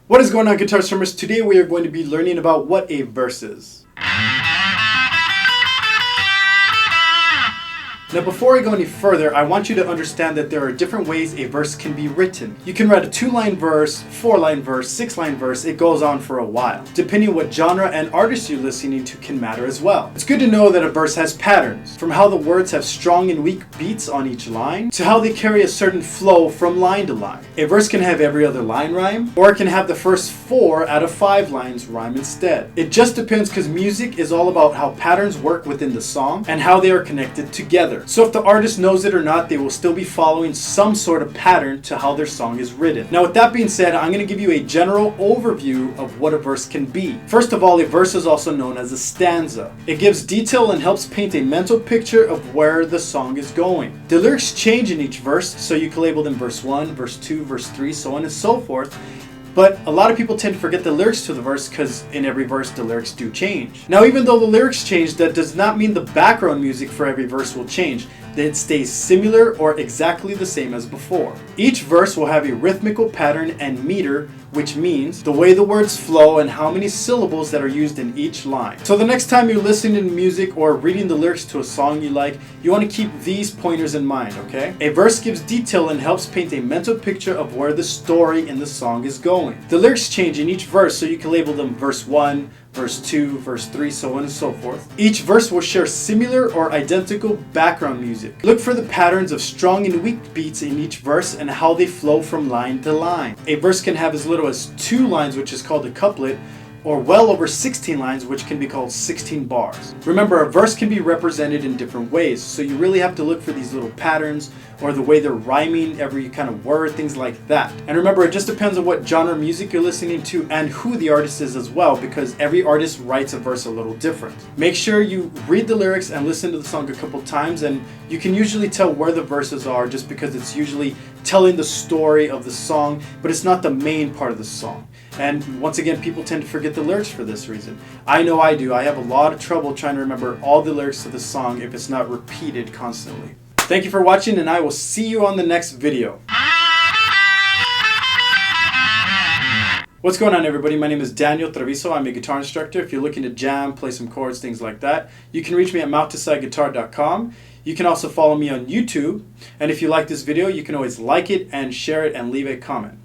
What is going on, guitar strummers? Today we are going to be learning about what a verse is. Now before I go any further, I want you to understand that there are different ways a verse can be written. You can write a 2-line verse, 4-line verse, 6-line verse. It goes on for a while. Depending what genre and artist you're listening to can matter as well. It's good to know that a verse has patterns, from how the words have strong and weak beats on each line, to how they carry a certain flow from line to line. A verse can have every other line rhyme, or it can have the first 4 out of 5 lines rhyme instead. It just depends, because music is all about how patterns work within the song and how they are connected together. So if the artist knows it or not, they will still be following some sort of pattern to how their song is written. Now with that being said, I'm going to give you a general overview of what a verse can be. First of all, a verse is also known as a stanza. It gives detail and helps paint a mental picture of where the song is going. The lyrics change in each verse, so you can label them verse 1, verse 2, verse 3, so on and so forth. But a lot of people tend to forget the lyrics to the verse, because in every verse the lyrics do change. Now even though the lyrics change, that does not mean the background music for every verse will change. It stays similar or exactly the same as before. Each verse will have a rhythmical pattern and meter, which means the way the words flow and how many syllables that are used in each line. So the next time you're listening to music or reading the lyrics to a song you like, you want to keep these pointers in mind, okay? A verse gives detail and helps paint a mental picture of where the story in the song is going. The lyrics change in each verse, so you can label them verse 1, verse 2, verse 3, so on and so forth. Each verse will share similar or identical background music. Look for the patterns of strong and weak beats in each verse and how they flow from line to line. A verse can have as little as 2 lines, which is called a couplet, or well over 16 lines, which can be called 16 bars. Remember, a verse can be represented in different ways, so you really have to look for these little patterns or the way they're rhyming every kind of word, things like that. And remember, it just depends on what genre of music you're listening to and who the artist is as well, because every artist writes a verse a little different. Make sure you read the lyrics and listen to the song a couple times, and you can usually tell where the verses are just because it's usually telling the story of the song, but it's not the main part of the song. And once again, people tend to forget the lyrics for this reason. I know I do. I have a lot of trouble trying to remember all the lyrics to the song if it's not repeated constantly. Thank you for watching, and I will see you on the next video. What's going on, everybody? My name is Daniel Treviso. I'm a guitar instructor. If you're looking to jam, play some chords, things like that, you can reach me at mouth2sideguitar.com. You can also follow me on YouTube. And if you like this video, you can always like it and share it and leave a comment.